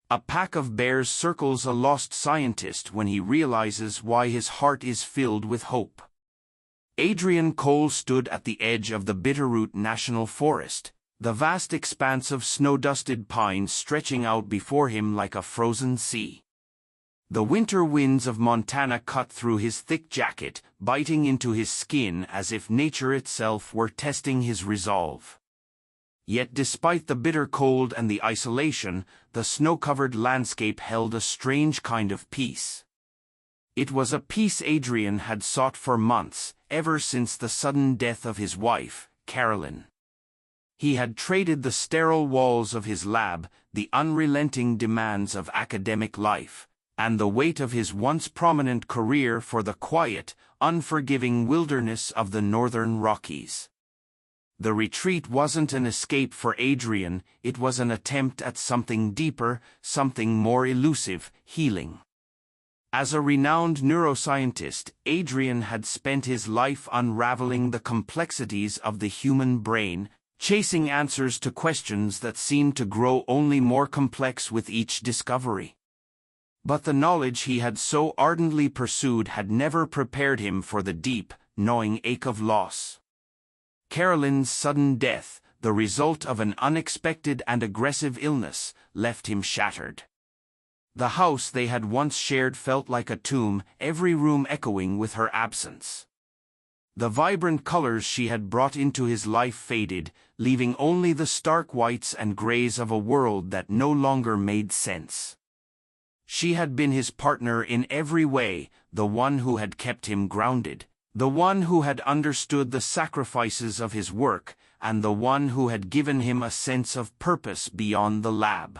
A pack of bears circles a lost scientist when he realizes why his heart is filled with hope. Adrian Cole stood at the edge of the Bitterroot National Forest, the vast expanse of snow-dusted pines stretching out before him like a frozen sea. The winter winds of Montana cut through his thick jacket, biting into his skin as if nature itself were testing his resolve. Yet despite the bitter cold and the isolation, the snow-covered landscape held a strange kind of peace. It was a peace Adrian had sought for months, ever since the sudden death of his wife, Carolyn. He had traded the sterile walls of his lab, the unrelenting demands of academic life, and the weight of his once prominent career for the quiet, unforgiving wilderness of the northern Rockies. The retreat wasn't an escape for Adrian, it was an attempt at something deeper, something more elusive, healing. As a renowned neuroscientist, Adrian had spent his life unraveling the complexities of the human brain, chasing answers to questions that seemed to grow only more complex with each discovery. But the knowledge he had so ardently pursued had never prepared him for the deep, gnawing ache of loss. Carolyn's sudden death, the result of an unexpected and aggressive illness, left him shattered. The house they had once shared felt like a tomb, every room echoing with her absence. The vibrant colors she had brought into his life faded, leaving only the stark whites and grays of a world that no longer made sense. She had been his partner in every way, the one who had kept him grounded, the one who had understood the sacrifices of his work, and the one who had given him a sense of purpose beyond the lab.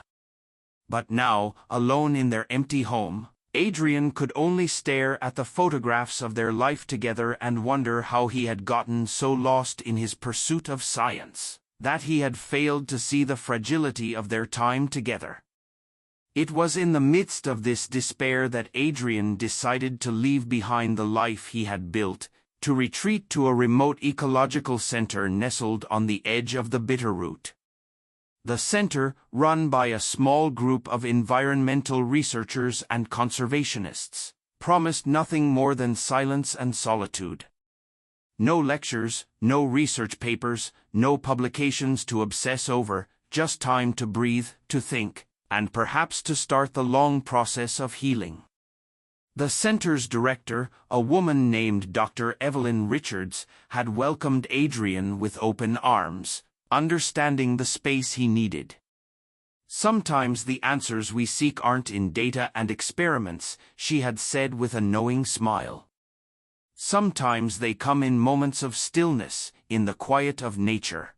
But now, alone in their empty home, Adrian could only stare at the photographs of their life together and wonder how he had gotten so lost in his pursuit of science, that he had failed to see the fragility of their time together. It was in the midst of this despair that Adrian decided to leave behind the life he had built, to retreat to a remote ecological center nestled on the edge of the Bitterroot. The center, run by a small group of environmental researchers and conservationists, promised nothing more than silence and solitude. No lectures, no research papers, no publications to obsess over, just time to breathe, to think, and perhaps to start the long process of healing. The center's director, a woman named Dr. Evelyn Richards, had welcomed Adrian with open arms, understanding the space he needed. "Sometimes the answers we seek aren't in data and experiments," she had said with a knowing smile. "Sometimes they come in moments of stillness, in the quiet of nature."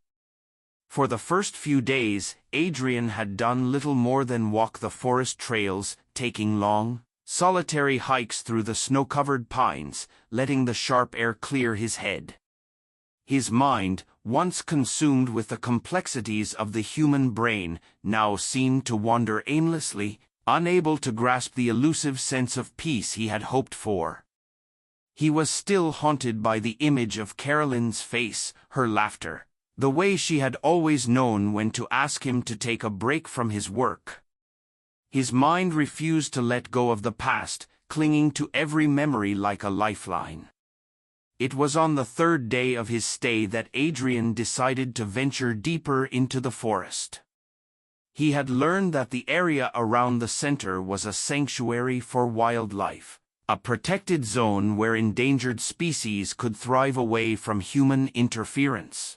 For the first few days, Adrian had done little more than walk the forest trails, taking long, solitary hikes through the snow-covered pines, letting the sharp air clear his head. His mind, once consumed with the complexities of the human brain, now seemed to wander aimlessly, unable to grasp the elusive sense of peace he had hoped for. He was still haunted by the image of Carolyn's face, her laughter, the way she had always known when to ask him to take a break from his work. His mind refused to let go of the past, clinging to every memory like a lifeline. It was on the third day of his stay that Adrian decided to venture deeper into the forest. He had learned that the area around the center was a sanctuary for wildlife, a protected zone where endangered species could thrive away from human interference.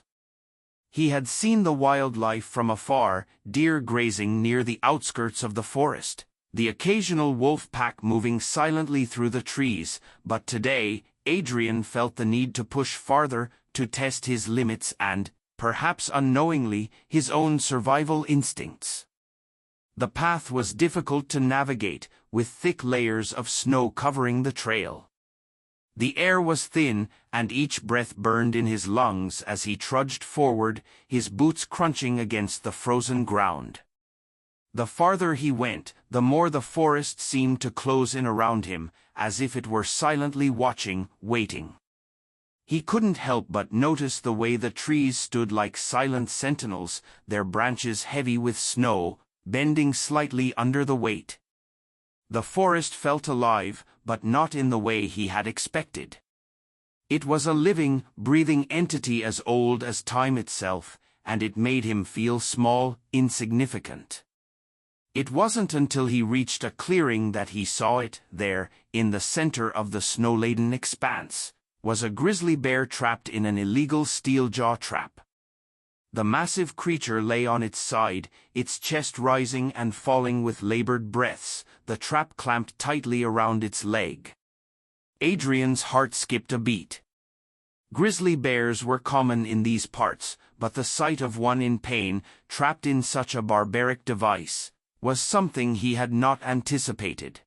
He had seen the wildlife from afar, deer grazing near the outskirts of the forest, the occasional wolf pack moving silently through the trees, but today, Adrian felt the need to push farther, to test his limits and, perhaps unknowingly, his own survival instincts. The path was difficult to navigate, with thick layers of snow covering the trail. The air was thin, and each breath burned in his lungs as he trudged forward, his boots crunching against the frozen ground. The farther he went, the more the forest seemed to close in around him, as if it were silently watching, waiting. He couldn't help but notice the way the trees stood like silent sentinels, their branches heavy with snow, bending slightly under the weight. The forest felt alive, but not in the way he had expected. It was a living, breathing entity as old as time itself, and it made him feel small, insignificant. It wasn't until he reached a clearing that he saw it. There, in the center of the snow-laden expanse, was a grizzly bear trapped in an illegal steel jaw trap. The massive creature lay on its side, its chest rising and falling with labored breaths, the trap clamped tightly around its leg. Adrian's heart skipped a beat. Grizzly bears were common in these parts, but the sight of one in pain, trapped in such a barbaric device, was something he had not anticipated.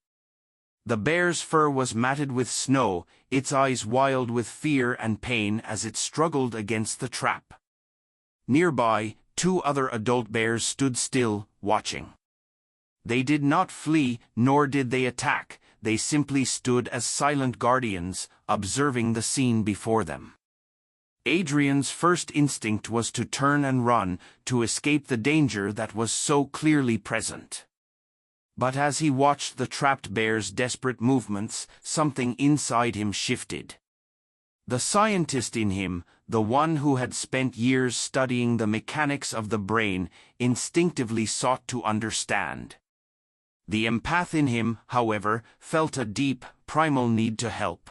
The bear's fur was matted with snow, its eyes wild with fear and pain as it struggled against the trap. Nearby, 2 other adult bears stood still, watching. They did not flee, nor did they attack, they simply stood as silent guardians, observing the scene before them. Adrian's first instinct was to turn and run, to escape the danger that was so clearly present. But as he watched the trapped bear's desperate movements, something inside him shifted. The scientist in him, the one who had spent years studying the mechanics of the brain, instinctively sought to understand. The empath in him, however, felt a deep, primal need to help.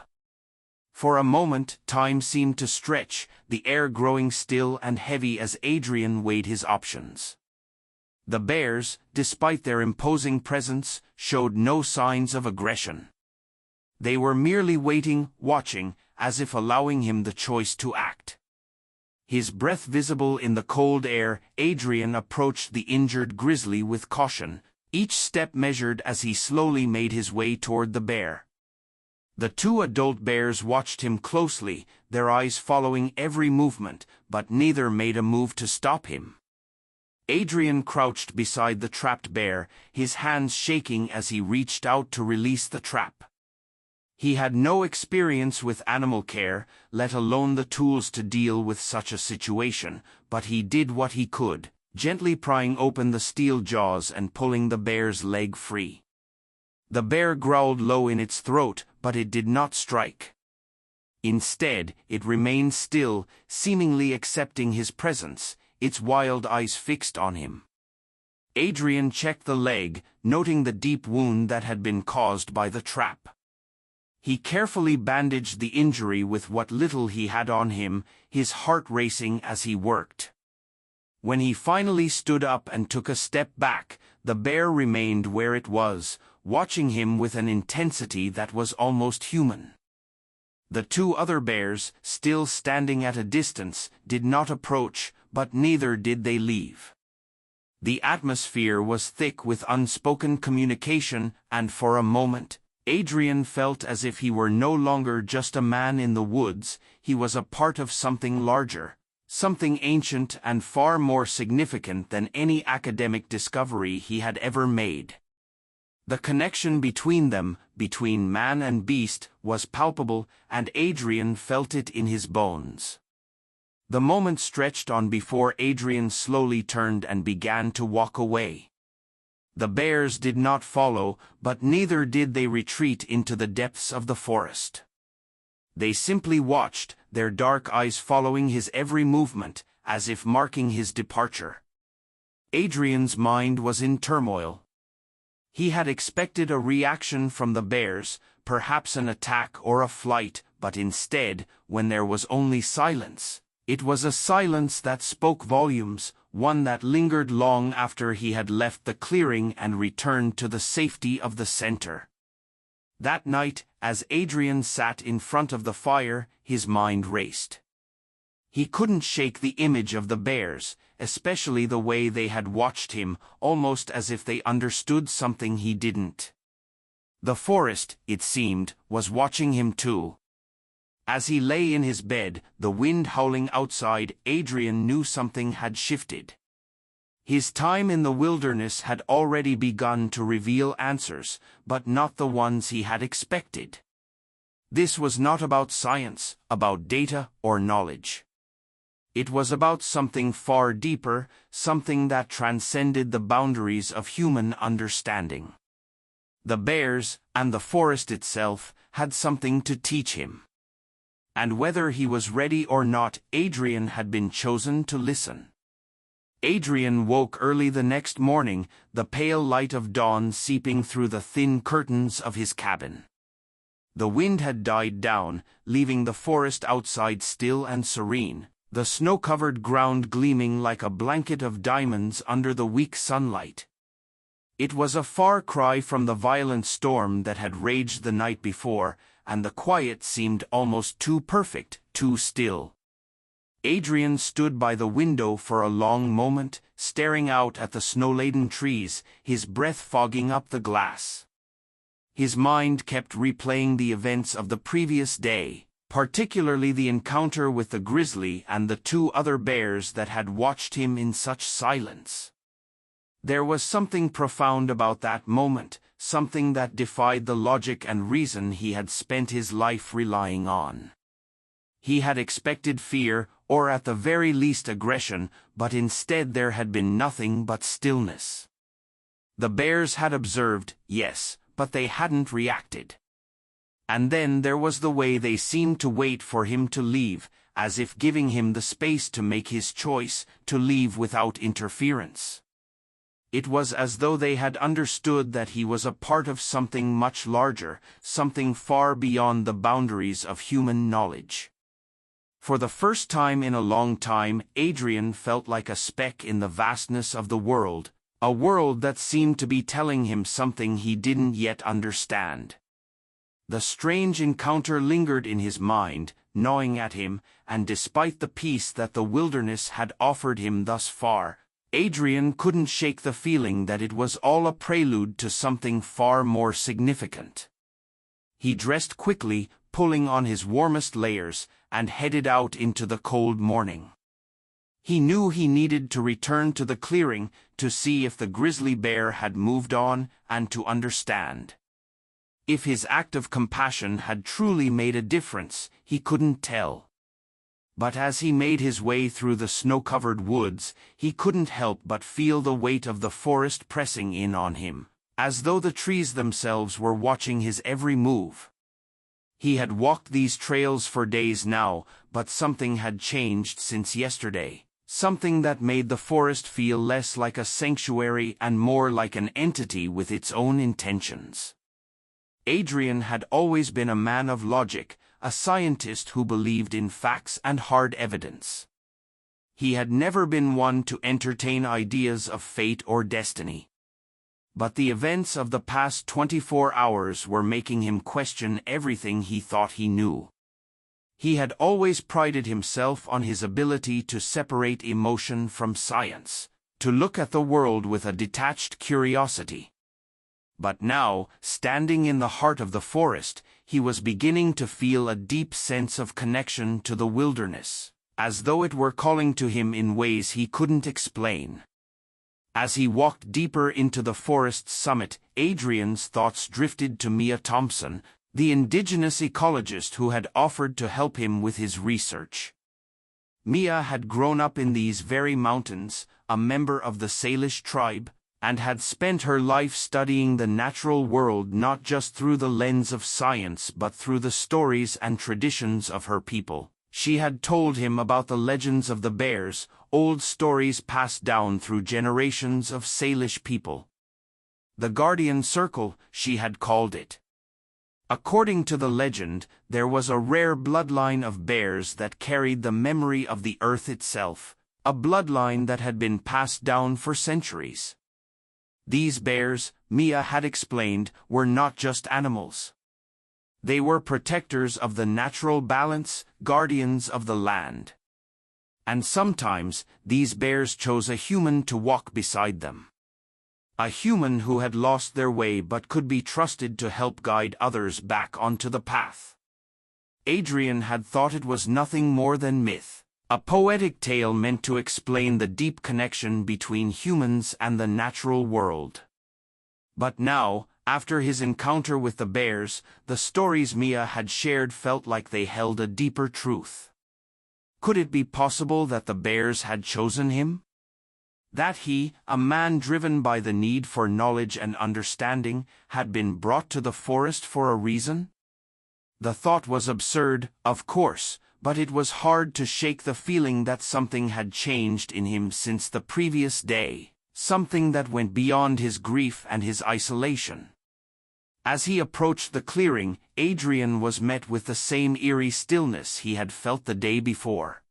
For a moment, time seemed to stretch, the air growing still and heavy as Adrian weighed his options. The bears, despite their imposing presence, showed no signs of aggression. They were merely waiting, watching, as if allowing him the choice to act. His breath visible in the cold air, Adrian approached the injured grizzly with caution, each step measured as he slowly made his way toward the bear. The 2 adult bears watched him closely, their eyes following every movement, but neither made a move to stop him. Adrian crouched beside the trapped bear, his hands shaking as he reached out to release the trap. He had no experience with animal care, let alone the tools to deal with such a situation, but he did what he could, gently prying open the steel jaws and pulling the bear's leg free. The bear growled low in its throat, but it did not strike. Instead, it remained still, seemingly accepting his presence, its wild eyes fixed on him. Adrian checked the leg, noting the deep wound that had been caused by the trap. He carefully bandaged the injury with what little he had on him, his heart racing as he worked. When he finally stood up and took a step back, the bear remained where it was, watching him with an intensity that was almost human. The 2 other bears, still standing at a distance, did not approach, but neither did they leave. The atmosphere was thick with unspoken communication, and for a moment, Adrian felt as if he were no longer just a man in the woods, he was a part of something larger, something ancient and far more significant than any academic discovery he had ever made. The connection between them, between man and beast, was palpable, and Adrian felt it in his bones. The moment stretched on before Adrian slowly turned and began to walk away. The bears did not follow, but neither did they retreat into the depths of the forest. They simply watched, their dark eyes following his every movement, as if marking his departure. Adrian's mind was in turmoil. He had expected a reaction from the bears, perhaps an attack or a flight, but instead, when there was only silence, it was a silence that spoke volumes, one that lingered long after he had left the clearing and returned to the safety of the center. That night, as Adrian sat in front of the fire, his mind raced. He couldn't shake the image of the bears, especially the way they had watched him, almost as if they understood something he didn't. The forest, it seemed, was watching him too. As he lay in his bed, the wind howling outside, Adrian knew something had shifted. His time in the wilderness had already begun to reveal answers, but not the ones he had expected. This was not about science, about data or knowledge. It was about something far deeper, something that transcended the boundaries of human understanding. The bears, and the forest itself, had something to teach him. And whether he was ready or not, Adrian had been chosen to listen. Adrian woke early the next morning, the pale light of dawn seeping through the thin curtains of his cabin. The wind had died down, leaving the forest outside still and serene, the snow-covered ground gleaming like a blanket of diamonds under the weak sunlight. It was a far cry from the violent storm that had raged the night before, and the quiet seemed almost too perfect, too still. Adrian stood by the window for a long moment, staring out at the snow-laden trees, his breath fogging up the glass. His mind kept replaying the events of the previous day, particularly the encounter with the grizzly and the two other bears that had watched him in such silence. There was something profound about that moment, something that defied the logic and reason he had spent his life relying on. He had expected fear, or at the very least aggression, but instead there had been nothing but stillness. The bears had observed, yes, but they hadn't reacted. And then there was the way they seemed to wait for him to leave, as if giving him the space to make his choice, to leave without interference. It was as though they had understood that he was a part of something much larger, something far beyond the boundaries of human knowledge. For the first time in a long time, Adrian felt like a speck in the vastness of the world, a world that seemed to be telling him something he didn't yet understand. The strange encounter lingered in his mind, gnawing at him, and despite the peace that the wilderness had offered him thus far, Adrian couldn't shake the feeling that it was all a prelude to something far more significant. He dressed quickly, pulling on his warmest layers, and headed out into the cold morning. He knew he needed to return to the clearing, to see if the grizzly bear had moved on, and to understand. If his act of compassion had truly made a difference, he couldn't tell. But as he made his way through the snow-covered woods, he couldn't help but feel the weight of the forest pressing in on him, as though the trees themselves were watching his every move. He had walked these trails for days now, but something had changed since yesterday. Something that made the forest feel less like a sanctuary and more like an entity with its own intentions. Adrian had always been a man of logic, a scientist who believed in facts and hard evidence. He had never been one to entertain ideas of fate or destiny. But the events of the past 24 hours were making him question everything he thought he knew. He had always prided himself on his ability to separate emotion from science, to look at the world with a detached curiosity. But now, standing in the heart of the forest, he was beginning to feel a deep sense of connection to the wilderness, as though it were calling to him in ways he couldn't explain. As he walked deeper into the forest's summit, Adrian's thoughts drifted to Mia Thompson, the indigenous ecologist who had offered to help him with his research. Mia had grown up in these very mountains, a member of the Salish tribe, and had spent her life studying the natural world not just through the lens of science but through the stories and traditions of her people. She had told him about the legends of the bears, old stories passed down through generations of Salish people. The Guardian Circle, she had called it. According to the legend, there was a rare bloodline of bears that carried the memory of the earth itself, a bloodline that had been passed down for centuries. These bears, Mia had explained, were not just animals. They were protectors of the natural balance, guardians of the land. And sometimes, these bears chose a human to walk beside them. A human who had lost their way but could be trusted to help guide others back onto the path. Adrian had thought it was nothing more than myth, a poetic tale meant to explain the deep connection between humans and the natural world. But now, after his encounter with the bears, the stories Mia had shared felt like they held a deeper truth. Could it be possible that the bears had chosen him? That he, a man driven by the need for knowledge and understanding, had been brought to the forest for a reason? The thought was absurd, of course, but it was hard to shake the feeling that something had changed in him since the previous day, something that went beyond his grief and his isolation. As he approached the clearing, Adrian was met with the same eerie stillness he had felt the day before.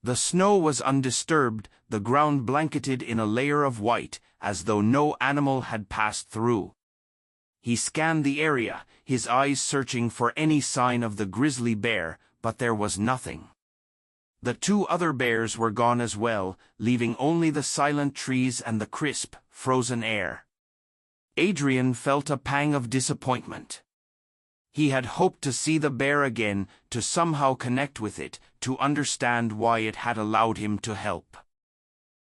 The snow was undisturbed, the ground blanketed in a layer of white, as though no animal had passed through. He scanned the area, his eyes searching for any sign of the grizzly bear, but there was nothing. The two other bears were gone as well, leaving only the silent trees and the crisp, frozen air. Adrian felt a pang of disappointment. He had hoped to see the bear again, to somehow connect with it, to understand why it had allowed him to help.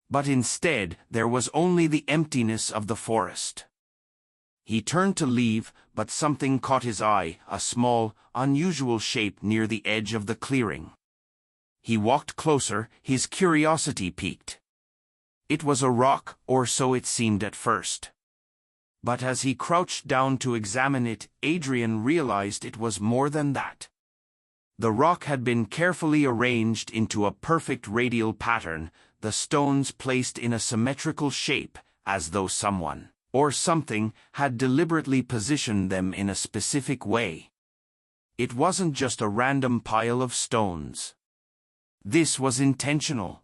But instead, there was only the emptiness of the forest. He turned to leave, but something caught his eye, a small, unusual shape near the edge of the clearing. He walked closer, his curiosity piqued. It was a rock, or so it seemed at first. But as he crouched down to examine it, Adrian realized it was more than that. The rock had been carefully arranged into a perfect radial pattern, the stones placed in a symmetrical shape, as though someone, or something, had deliberately positioned them in a specific way. It wasn't just a random pile of stones. This was intentional.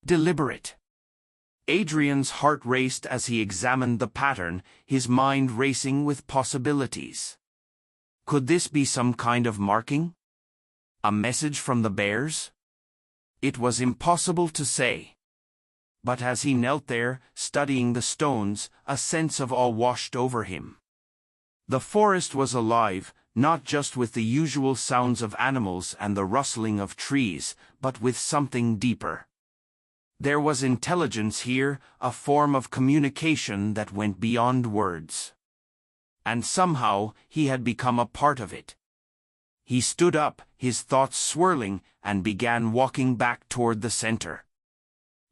Deliberate. Adrian's heart raced as he examined the pattern, his mind racing with possibilities. Could this be some kind of marking? A message from the bears? It was impossible to say. But as he knelt there, studying the stones, a sense of awe washed over him. The forest was alive, not just with the usual sounds of animals and the rustling of trees, but with something deeper. There was intelligence here, a form of communication that went beyond words. And somehow, he had become a part of it. He stood up, his thoughts swirling, and began walking back toward the center.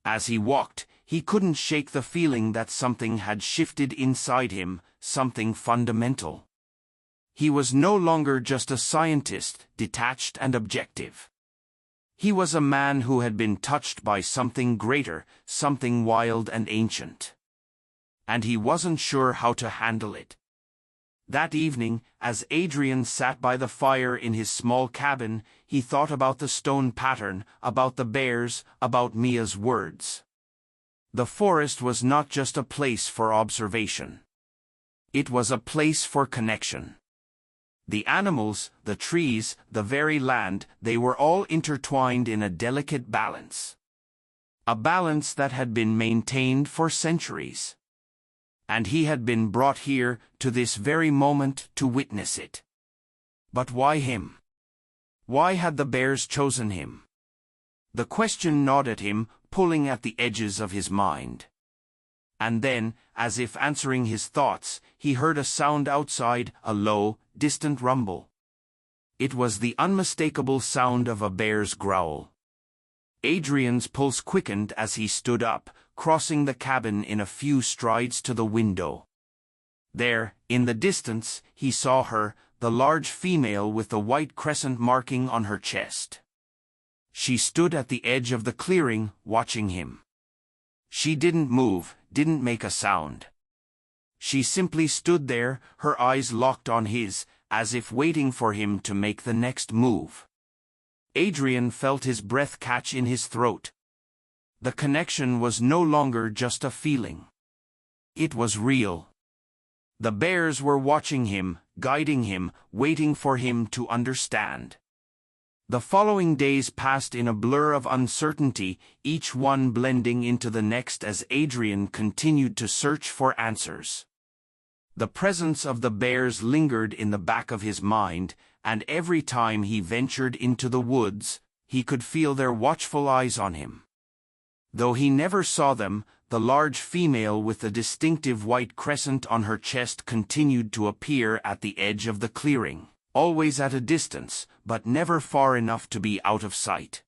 As he walked, he couldn't shake the feeling that something had shifted inside him, something fundamental. He was no longer just a scientist, detached and objective. He was a man who had been touched by something greater, something wild and ancient. And he wasn't sure how to handle it. That evening, as Adrian sat by the fire in his small cabin, he thought about the stone pattern, about the bears, about Mia's words. The forest was not just a place for observation. It was a place for connection. The animals, the trees, the very land, they were all intertwined in a delicate balance. A balance that had been maintained for centuries. And he had been brought here, to this very moment, to witness it. But why him? Why had the bears chosen him? The question gnawed at him, pulling at the edges of his mind. And then, as if answering his thoughts, he heard a sound outside, a low, distant rumble. It was the unmistakable sound of a bear's growl. Adrian's pulse quickened as he stood up, crossing the cabin in a few strides to the window. There, in the distance, he saw her, the large female with the white crescent marking on her chest. She stood at the edge of the clearing, watching him. She didn't move, didn't make a sound. She simply stood there, her eyes locked on his, as if waiting for him to make the next move. Adrian felt his breath catch in his throat. The connection was no longer just a feeling. It was real. The bears were watching him, guiding him, waiting for him to understand. The following days passed in a blur of uncertainty, each one blending into the next as Adrian continued to search for answers. The presence of the bears lingered in the back of his mind, and every time he ventured into the woods, he could feel their watchful eyes on him. Though he never saw them, the large female with the distinctive white crescent on her chest continued to appear at the edge of the clearing, always at a distance, but never far enough to be out of sight.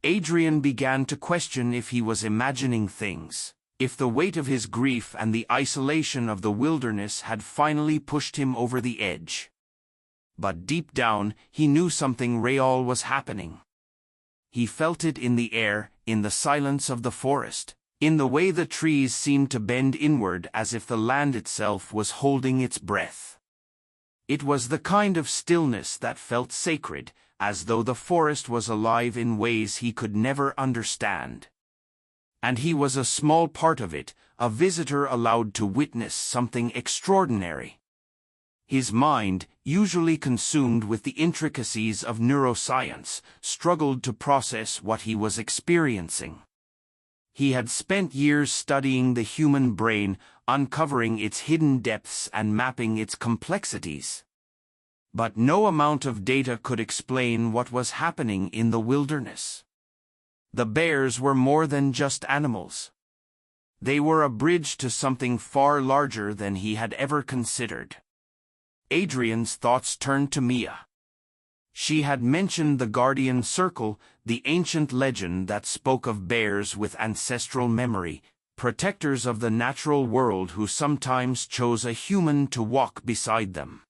Adrian began to question if he was imagining things, if the weight of his grief and the isolation of the wilderness had finally pushed him over the edge. But deep down, he knew something real was happening. He felt it in the air, in the silence of the forest, in the way the trees seemed to bend inward as if the land itself was holding its breath. It was the kind of stillness that felt sacred, as though the forest was alive in ways he could never understand. And he was a small part of it, a visitor allowed to witness something extraordinary. His mind, usually consumed with the intricacies of neuroscience, struggled to process what he was experiencing. He had spent years studying the human brain, uncovering its hidden depths and mapping its complexities. But no amount of data could explain what was happening in the wilderness. The bears were more than just animals. They were a bridge to something far larger than he had ever considered. Adrian's thoughts turned to Mia. She had mentioned the guardian circle, the ancient legend that spoke of bears with ancestral memory, protectors of the natural world who sometimes chose a human to walk beside them.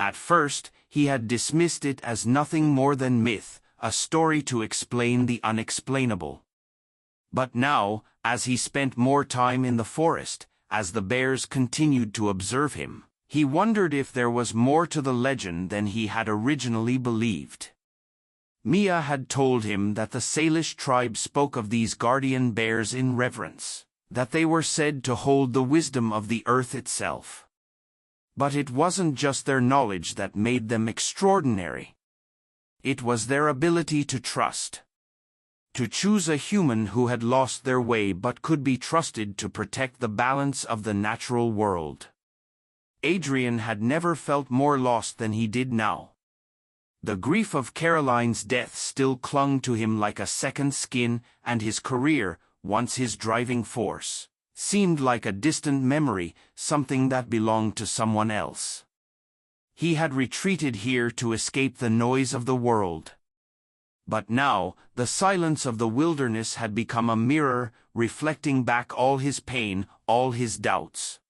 At first, he had dismissed it as nothing more than myth, a story to explain the unexplainable. But now, as he spent more time in the forest, as the bears continued to observe him, he wondered if there was more to the legend than he had originally believed. Mia had told him that the Salish tribe spoke of these guardian bears in reverence, that they were said to hold the wisdom of the earth itself. But it wasn't just their knowledge that made them extraordinary. It was their ability to trust. To choose a human who had lost their way but could be trusted to protect the balance of the natural world. Adrian had never felt more lost than he did now. The grief of Caroline's death still clung to him like a second skin, and his career, once his driving force, seemed like a distant memory, something that belonged to someone else. He had retreated here to escape the noise of the world. But now, the silence of the wilderness had become a mirror, reflecting back all his pain, all his doubts.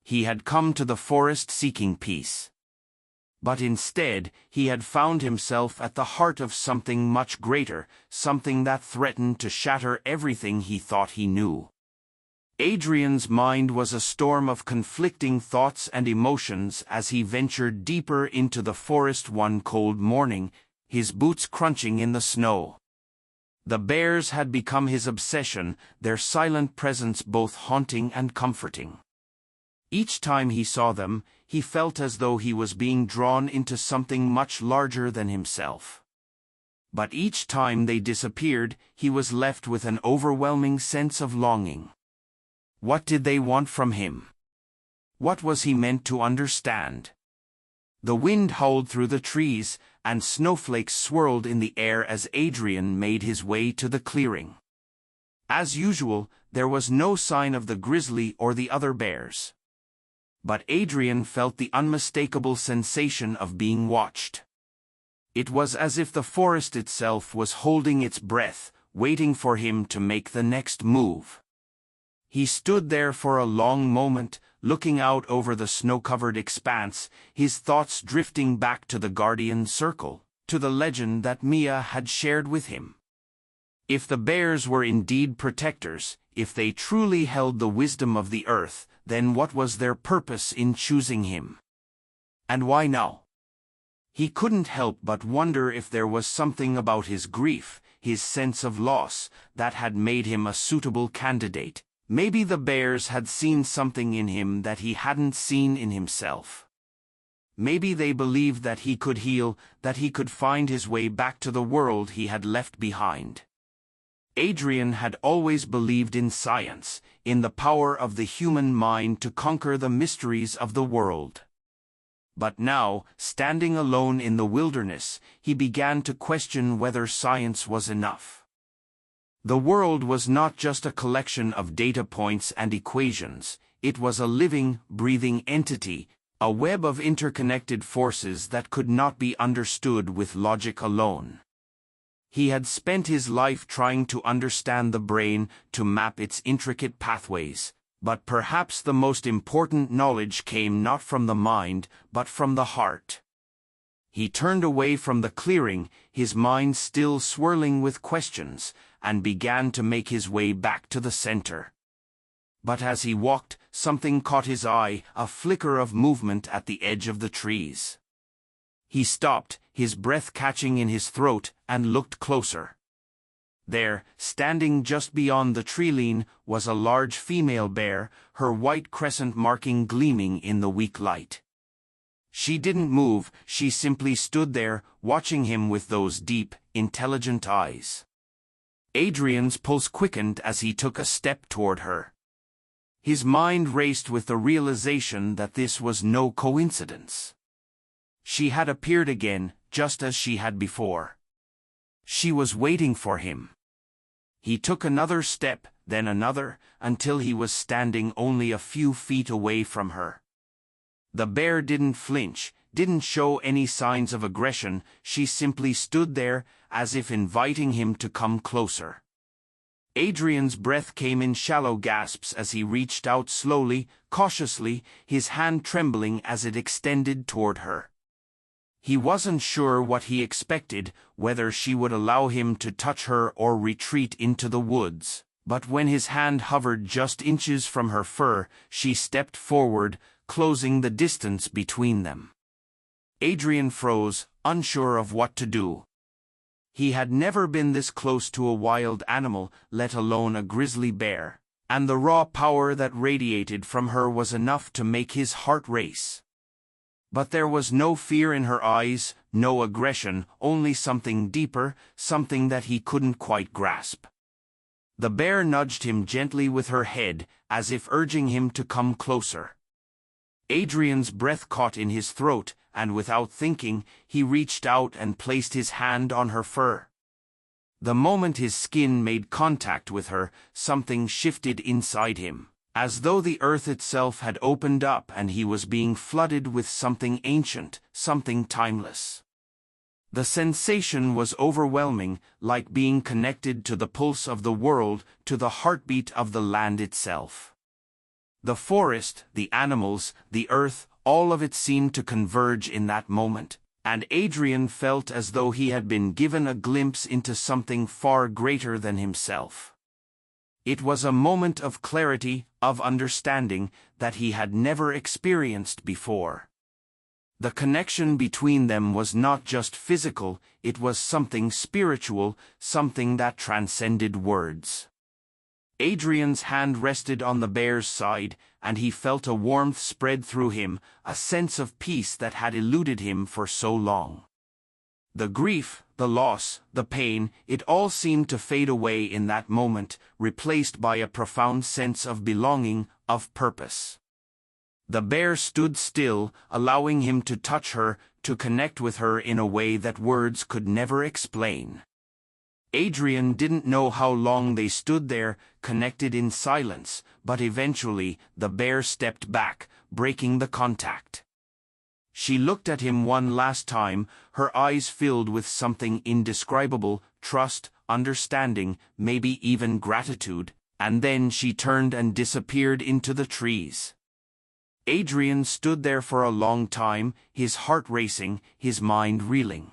He had come to the forest seeking peace. But instead, he had found himself at the heart of something much greater, something that threatened to shatter everything he thought he knew. Adrian's mind was a storm of conflicting thoughts and emotions as he ventured deeper into the forest one cold morning, his boots crunching in the snow. The bears had become his obsession, their silent presence both haunting and comforting. Each time he saw them, he felt as though he was being drawn into something much larger than himself. But each time they disappeared, he was left with an overwhelming sense of longing. What did they want from him? What was he meant to understand? The wind howled through the trees, and snowflakes swirled in the air as Adrian made his way to the clearing. As usual, there was no sign of the grizzly or the other bears. But Adrian felt the unmistakable sensation of being watched. It was as if the forest itself was holding its breath, waiting for him to make the next move. He stood there for a long moment, looking out over the snow-covered expanse, his thoughts drifting back to the guardian circle, to the legend that Mia had shared with him. If the bears were indeed protectors, if they truly held the wisdom of the earth, then what was their purpose in choosing him? And why now? He couldn't help but wonder if there was something about his grief, his sense of loss, that had made him a suitable candidate. Maybe the bears had seen something in him that he hadn't seen in himself. Maybe they believed that he could heal, that he could find his way back to the world he had left behind. Adrian had always believed in science, in the power of the human mind to conquer the mysteries of the world. But now, standing alone in the wilderness, he began to question whether science was enough. The world was not just a collection of data points and equations, it was a living, breathing entity, a web of interconnected forces that could not be understood with logic alone. He had spent his life trying to understand the brain, to map its intricate pathways, but perhaps the most important knowledge came not from the mind, but from the heart. He turned away from the clearing, his mind still swirling with questions, and began to make his way back to the center. But as he walked, something caught his eye, a flicker of movement at the edge of the trees. He stopped, his breath catching in his throat, and looked closer. There, standing just beyond the tree-line, was a large female bear, her white crescent marking gleaming in the weak light. She didn't move, she simply stood there, watching him with those deep, intelligent eyes. Adrian's pulse quickened as he took a step toward her. His mind raced with the realization that this was no coincidence. She had appeared again, just as she had before. She was waiting for him. He took another step, then another, until he was standing only a few feet away from her. The bear didn't flinch, didn't show any signs of aggression, she simply stood there, as if inviting him to come closer. Adrian's breath came in shallow gasps as he reached out slowly, cautiously, his hand trembling as it extended toward her. He wasn't sure what he expected, whether she would allow him to touch her or retreat into the woods, but when his hand hovered just inches from her fur, she stepped forward, closing the distance between them. Adrian froze, unsure of what to do. He had never been this close to a wild animal, let alone a grizzly bear, and the raw power that radiated from her was enough to make his heart race. But there was no fear in her eyes, no aggression, only something deeper, something that he couldn't quite grasp. The bear nudged him gently with her head, as if urging him to come closer. Adrian's breath caught in his throat, and without thinking, he reached out and placed his hand on her fur. The moment his skin made contact with her, something shifted inside him, as though the earth itself had opened up and he was being flooded with something ancient, something timeless. The sensation was overwhelming, like being connected to the pulse of the world, to the heartbeat of the land itself. The forest, the animals, the earth, all of it seemed to converge in that moment, and Adrian felt as though he had been given a glimpse into something far greater than himself. It was a moment of clarity, of understanding, that he had never experienced before. The connection between them was not just physical, it was something spiritual, something that transcended words. Adrian's hand rested on the bear's side, and he felt a warmth spread through him, a sense of peace that had eluded him for so long. The grief, the loss, the pain, it all seemed to fade away in that moment, replaced by a profound sense of belonging, of purpose. The bear stood still, allowing him to touch her, to connect with her in a way that words could never explain. Adrian didn't know how long they stood there, connected in silence, but eventually, the bear stepped back, breaking the contact. She looked at him one last time, her eyes filled with something indescribable, trust, understanding, maybe even gratitude, and then she turned and disappeared into the trees. Adrian stood there for a long time, his heart racing, his mind reeling.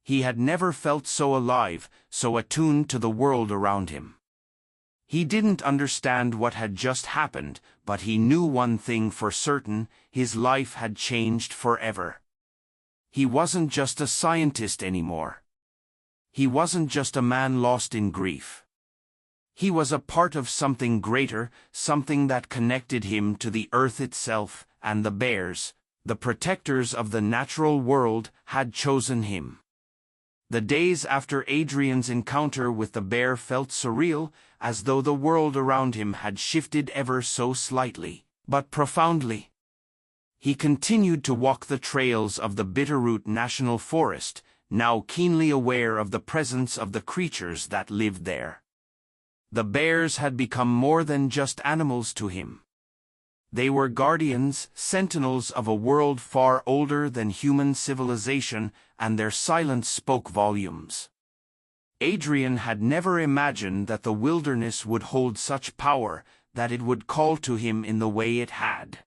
He had never felt so alive, so attuned to the world around him. He didn't understand what had just happened, but he knew one thing for certain: his life had changed forever. He wasn't just a scientist anymore. He wasn't just a man lost in grief. He was a part of something greater, something that connected him to the earth itself, and the bears, the protectors of the natural world, had chosen him. The days after Adrian's encounter with the bear felt surreal, as though the world around him had shifted ever so slightly, but profoundly. He continued to walk the trails of the Bitterroot National Forest, now keenly aware of the presence of the creatures that lived there. The bears had become more than just animals to him. They were guardians, sentinels of a world far older than human civilization, and their silence spoke volumes. Adrian had never imagined that the wilderness would hold such power, that it would call to him in the way it had.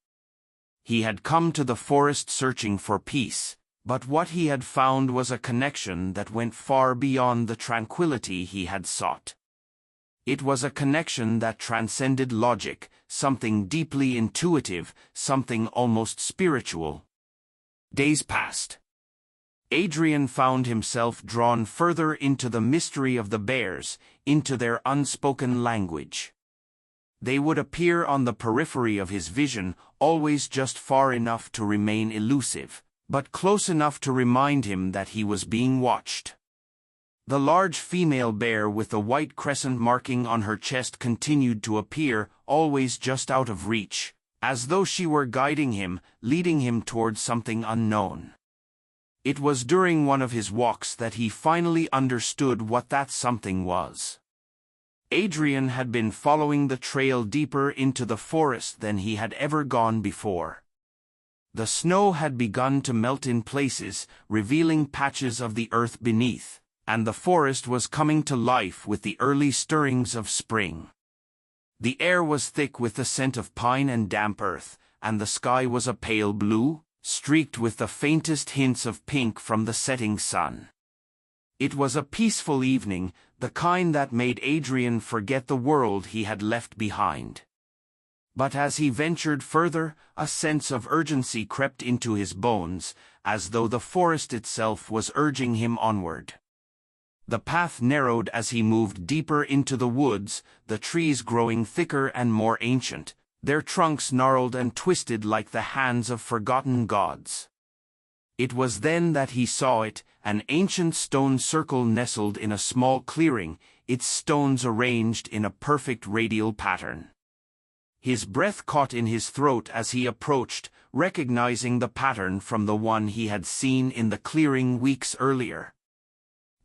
He had come to the forest searching for peace, but what he had found was a connection that went far beyond the tranquility he had sought. It was a connection that transcended logic, something deeply intuitive, something almost spiritual. Days passed. Adrian found himself drawn further into the mystery of the bears, into their unspoken language. They would appear on the periphery of his vision, always just far enough to remain elusive, but close enough to remind him that he was being watched. The large female bear with the white crescent marking on her chest continued to appear, always just out of reach, as though she were guiding him, leading him towards something unknown. It was during one of his walks that he finally understood what that something was. Adrian had been following the trail deeper into the forest than he had ever gone before. The snow had begun to melt in places, revealing patches of the earth beneath, and the forest was coming to life with the early stirrings of spring. The air was thick with the scent of pine and damp earth, and the sky was a pale blue, streaked with the faintest hints of pink from the setting sun. It was a peaceful evening, the kind that made Adrian forget the world he had left behind. But as he ventured further, a sense of urgency crept into his bones, as though the forest itself was urging him onward. The path narrowed as he moved deeper into the woods, the trees growing thicker and more ancient, their trunks gnarled and twisted like the hands of forgotten gods. It was then that he saw it, an ancient stone circle nestled in a small clearing, its stones arranged in a perfect radial pattern. His breath caught in his throat as he approached, recognizing the pattern from the one he had seen in the clearing weeks earlier.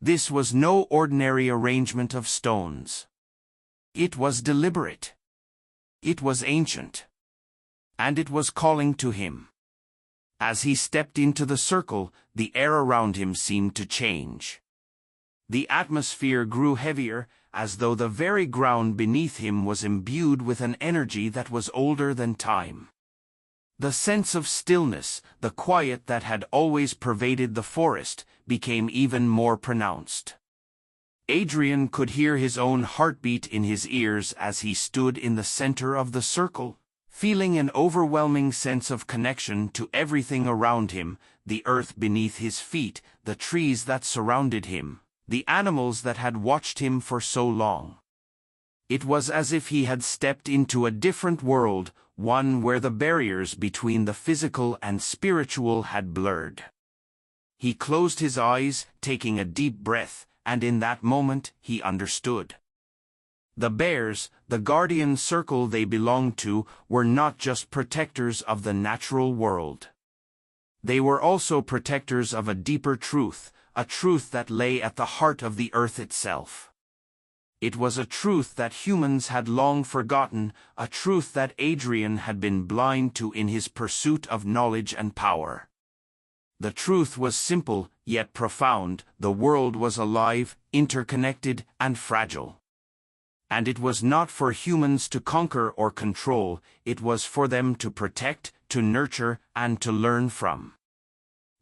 This was no ordinary arrangement of stones. It was deliberate. It was ancient. And it was calling to him. As he stepped into the circle, the air around him seemed to change. The atmosphere grew heavier, as though the very ground beneath him was imbued with an energy that was older than time. The sense of stillness, the quiet that had always pervaded the forest, became even more pronounced. Adrian could hear his own heartbeat in his ears as he stood in the center of the circle, feeling an overwhelming sense of connection to everything around him, the earth beneath his feet, the trees that surrounded him, the animals that had watched him for so long. It was as if he had stepped into a different world, one where the barriers between the physical and spiritual had blurred. He closed his eyes, taking a deep breath, and in that moment he understood. The bears, the guardian circle they belonged to, were not just protectors of the natural world. They were also protectors of a deeper truth, a truth that lay at the heart of the earth itself. It was a truth that humans had long forgotten, a truth that Adrian had been blind to in his pursuit of knowledge and power. The truth was simple, yet profound: the world was alive, interconnected, and fragile. And it was not for humans to conquer or control, it was for them to protect, to nurture, and to learn from.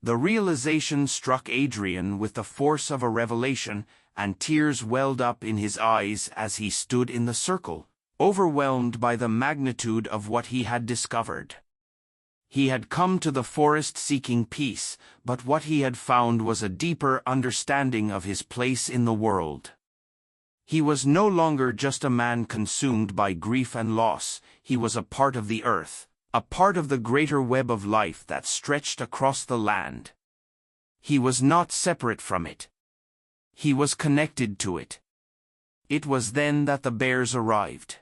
The realization struck Adrian with the force of a revelation, and tears welled up in his eyes as he stood in the circle, overwhelmed by the magnitude of what he had discovered. He had come to the forest seeking peace, but what he had found was a deeper understanding of his place in the world. He was no longer just a man consumed by grief and loss, he was a part of the earth, a part of the greater web of life that stretched across the land. He was not separate from it. He was connected to it. It was then that the bears arrived.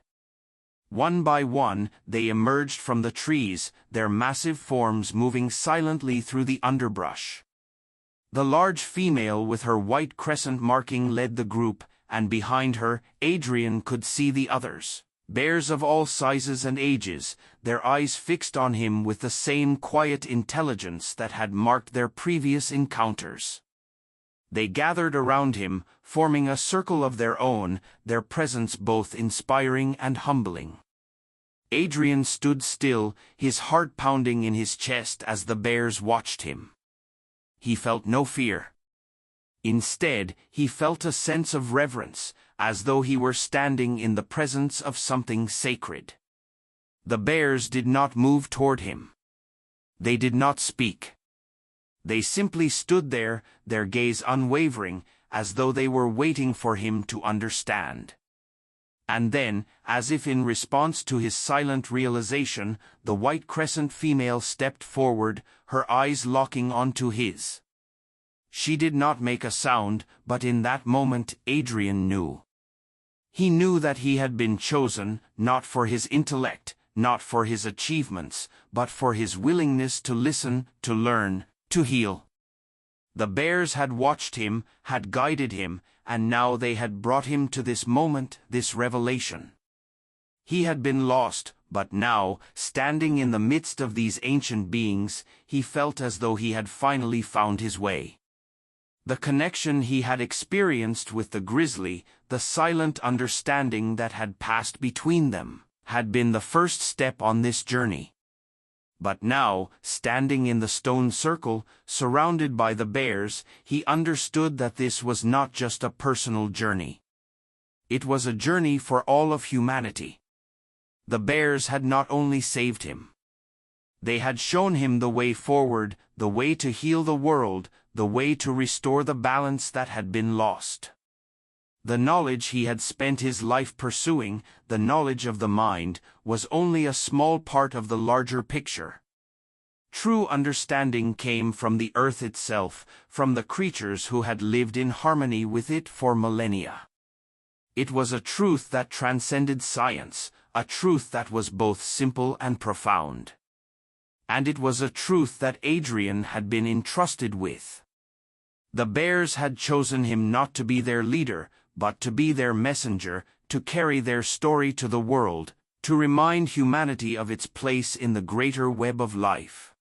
One by one, they emerged from the trees, their massive forms moving silently through the underbrush. The large female with her white crescent marking led the group, and behind her, Adrian could see the others, bears of all sizes and ages, their eyes fixed on him with the same quiet intelligence that had marked their previous encounters. They gathered around him, forming a circle of their own, their presence both inspiring and humbling. Adrian stood still, his heart pounding in his chest as the bears watched him. He felt no fear. Instead, he felt a sense of reverence, as though he were standing in the presence of something sacred. The bears did not move toward him. They did not speak. They simply stood there, their gaze unwavering, as though they were waiting for him to understand. And then, as if in response to his silent realization, the White Crescent female stepped forward, her eyes locking onto his. She did not make a sound, but in that moment Adrian knew. He knew that he had been chosen, not for his intellect, not for his achievements, but for his willingness to listen, to learn, to heal. The bears had watched him, had guided him, and now they had brought him to this moment, this revelation. He had been lost, but now, standing in the midst of these ancient beings, he felt as though he had finally found his way. The connection he had experienced with the Grizzly, the silent understanding that had passed between them, had been the first step on this journey. But now, standing in the stone circle, surrounded by the bears, he understood that this was not just a personal journey. It was a journey for all of humanity. The bears had not only saved him. They had shown him the way forward, the way to heal the world, the way to restore the balance that had been lost. The knowledge he had spent his life pursuing, the knowledge of the mind, was only a small part of the larger picture. True understanding came from the earth itself, from the creatures who had lived in harmony with it for millennia. It was a truth that transcended science, a truth that was both simple and profound. And it was a truth that Adrian had been entrusted with. The bears had chosen him not to be their leader, but to be their messenger, to carry their story to the world, to remind humanity of its place in the greater web of life.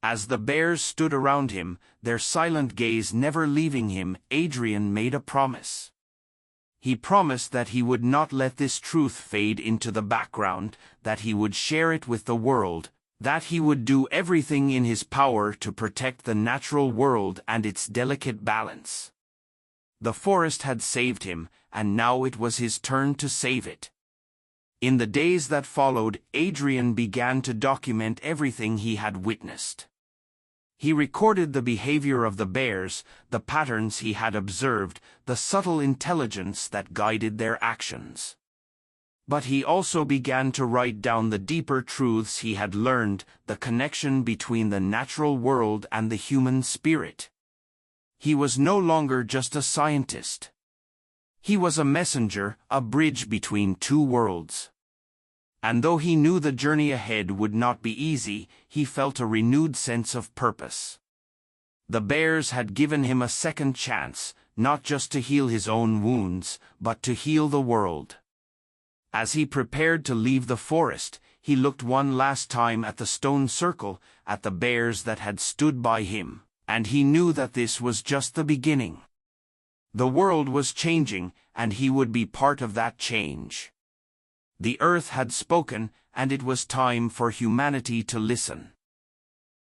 As the bears stood around him, their silent gaze never leaving him, Adrian made a promise. He promised that he would not let this truth fade into the background, that he would share it with the world, that he would do everything in his power to protect the natural world and its delicate balance. The forest had saved him, and now it was his turn to save it. In the days that followed, Adrian began to document everything he had witnessed. He recorded the behavior of the bears, the patterns he had observed, the subtle intelligence that guided their actions. But he also began to write down the deeper truths he had learned, the connection between the natural world and the human spirit. He was no longer just a scientist. He was a messenger, a bridge between two worlds. And though he knew the journey ahead would not be easy, he felt a renewed sense of purpose. The bears had given him a second chance, not just to heal his own wounds, but to heal the world. As he prepared to leave the forest, he looked one last time at the stone circle, at the bears that had stood by him, and he knew that this was just the beginning. The world was changing, and he would be part of that change. The earth had spoken, and it was time for humanity to listen.